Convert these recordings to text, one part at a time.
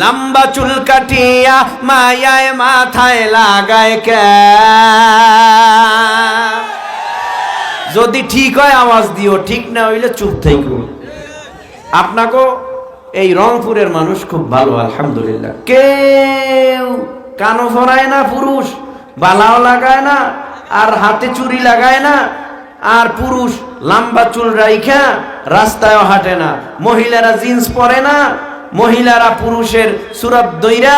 লম্বা চুল কাটিয়া মায়ায় মাথায় লাগায় কে। যদি ঠিক হয় আওয়াজ দিও, ঠিক না হইলে চুপ থাকো। আপনাকে এই রংপুরের মানুষ খুব ভালো, আলহামদুলিল্লাহ। কেউ কানো ফরায় না, পুরুষ বালাও লাগায় না, আর হাতে চুরি লাগায় না, আর পুরুষ লম্বা চুল রাইখা রাস্তায়ও হাঁটে না। মহিলারা জিন্স পরে না, মহিলারা পুরুষের সুরাত দইরা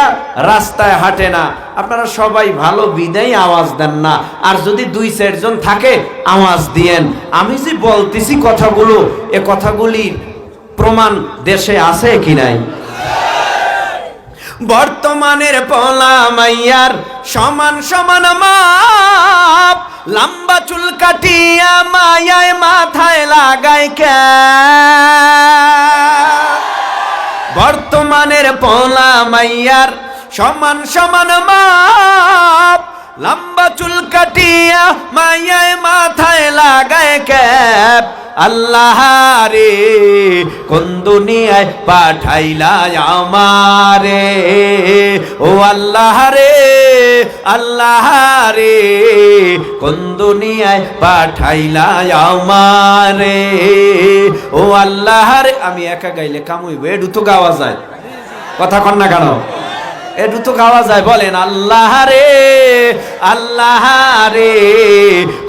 রাস্তায় হাঁটে না। আপনারা সবাই ভালো বিদায় আওয়াজ দেন না। আর যদি 2-4 জন থাকে আওয়াজ দিয়েন। আমি যে বলতেছি কথাগুলো, এ কথাগুলি প্রমাণ দেশে আছে কি নাই? বর্তমানের পোলা মাইয়ার সমান সমান মাপ, লম্বা চুল কাটিয়া মায়ায় মাথায় লাগায় কে। বর্তমানের পোলা মাইয়ার সমান সমান মাপ, লম্বা চুল কাটিয়া মায়ায় মাথায় লাগায় ক্যাপ। আল্লাহ রে কোন দুনিয়ায় পাঠাইলা আমারে, ও আল্লাহ রে, আল্লাহ রে কোন দুনিয়ায় পাঠাইলা আমারে, ও আল্লাহ রে। আমি একা গাইলে কাম হইব, এডু তো গাওয়া যায়, কথা কন না কেন? এডু তো গাওয়া যায়, বলেন আল্লাহ রে, আল্লাহ রে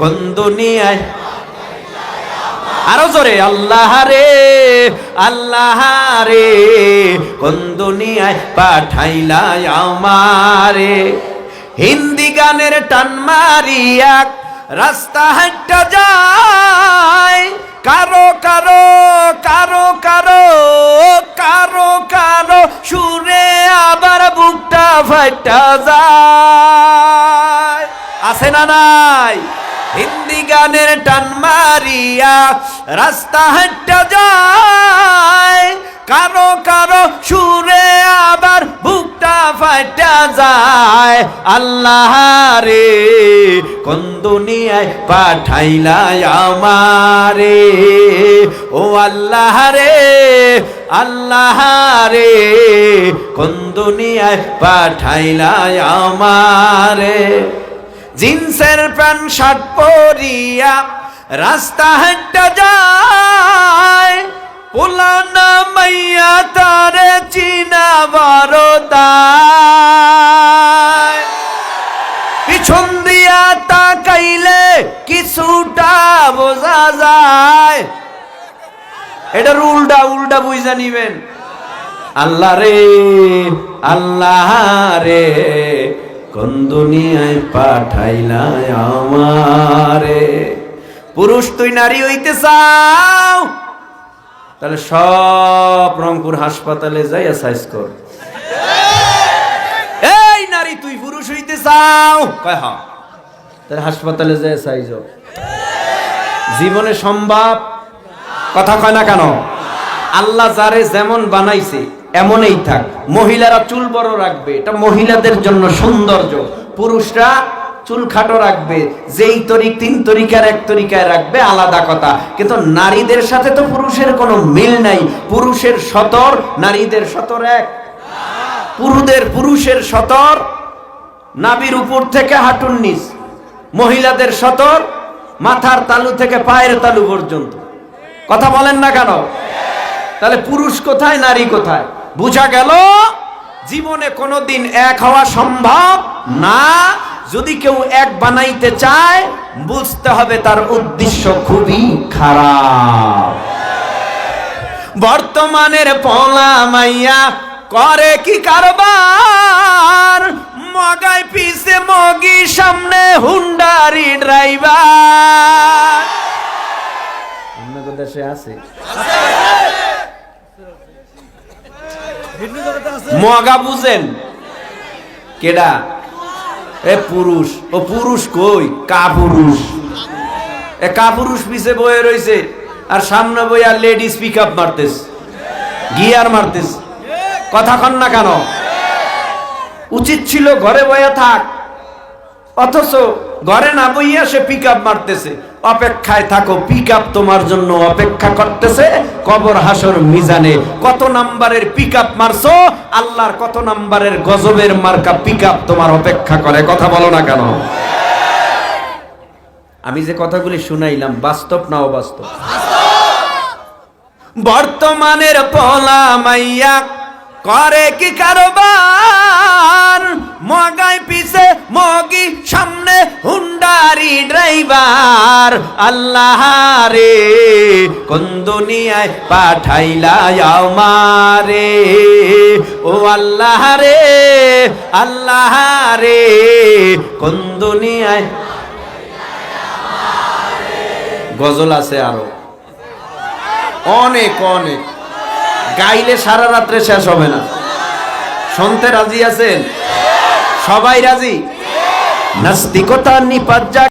কোন দুনিয়ায়, আরো জোরে আল্লাহ রে, আল্লাহ রে কোন দুনিয়ায় পাঠাইলা আমারে। হিন্দি গানের টান মারিয়া রাস্তা হাঁটা যায়, কারো কারো কারো কারো কারো কারো সুরে আবার বুকটা ফাটা যায়। আছে না নাই? হিন্দি গানের টান মারিয়া রাস্তা হাঁটা যায়, কারো কারো সুরে আবার বুকটা ফাটা যায়। আল্লাহ রে কোন দুনিয়ায় পাঠাইলা আমারে, ও আল্লাহ রে, আল্লাহ রে কোন দুনিয়ায় পাঠাইলা আমারে। জিন্সের প্যান্ট শার্ট পরিয়া রাস্তা হাঁটা যায়, পুলানা মাইয়া তারে চিনা বড়দায়। পিছন দিয়া তাকাইলে কিছুটা বোঝা যায়, এটা উল্টা উল্টা বুঝা নিবেন। আল্লাহ রে, আল্লাহ রে কোন দুনিয়ায় পাঠাইলা আমারে। পুরুষ তুই নারী হইতে চাও, তাহলে সব রংপুর হাসপাতালে যাইয়া সাইজ কর। এই নারী তুই পুরুষ হইতে চাও, কয় হ্যাঁ, তাহলে হাসপাতালে যাইয়া সাইজ। জীবনে সম্ভব? কথা কয় না কেন? আল্লাহ যারে যেমন বানাইছে এমনই থাক। মহিলারা চুল বড় রাখবে, এটা মহিলাদের জন্য সৌন্দর্য। পুরুষরা চুল খাটো রাখবে, যেই তিন তরিকার এক তরিকায় রাখবে, আলাদা কথা। কিন্তু নারীদের সাথে তো পুরুষের কোনো মিল নাই। পুরুষের সতর, নারীদের সতর এক। পুরুষের সতর নাভির উপর থেকে হাঁটুর নিচ, মহিলাদের সতর মাথার তালু থেকে পায়ের তালু পর্যন্ত। কথা বলেন না কেন? তাহলে পুরুষ কোথায়, নারী কোথায়? বুঝা গেল জীবনে কোনোদিন এক হওয়া সম্ভব না। যদি কেউ এক বানাইতে চায়, বুঝতে হবে তার উদ্দেশ্য খুবই খারাপ। বর্তমানের পোলা মাইয়া করে কি কারবার, মগাই পিছে মগি, সামনে হুন্ডারি ড্রাইভার। আপনাদের দেশে আছে মগা? বুঝেন কেডা? এ পুরুষ। ও পুরুষ কই? কাপুরুষ। এ কাপুরুষ পিছে বয়ে রইছে, আর সামনে বইয়া লেডিস পিক আপ মারতেস, গিয়ার মারতেস। কথা কন না কেন? উচিত ছিল ঘরে বইয়া থাক, অথচ ঘরে না বইয়া সে পিক আপ মারতেছে। অপেক্ষায় থাকো, পিকআপ তোমার জন্য অপেক্ষা করতেছে কবর হাসর মিজানে। কত নাম্বারের পিকআপ মারছো, আল্লাহর কত নাম্বারের গজবের মার্কা পিকআপ তোমার অপেক্ষা করে। কথা বলো না কেন? আমি যে কথাগুলি শুনাইলাম বাস্তব না অবাস্তব? বর্তমানের পোলা মাইয়া করে কি কারবার, মগাই পিছে মগি সামনে হুন্ডারি ড্রাইভার। আল্লাহ রে কোন দুনিয়ায় পাঠাইলা আমারে, ও আল্লাহ রে, আল্লাহ রে কোন দুনিয়ায়। গজল আছে আরো অনেক অনেক, গাইলে সারা রাত্রে শেষ হবে না। শুনতে রাজি আছেন? সবাই রাজি? নাস্তিকতা নিপাত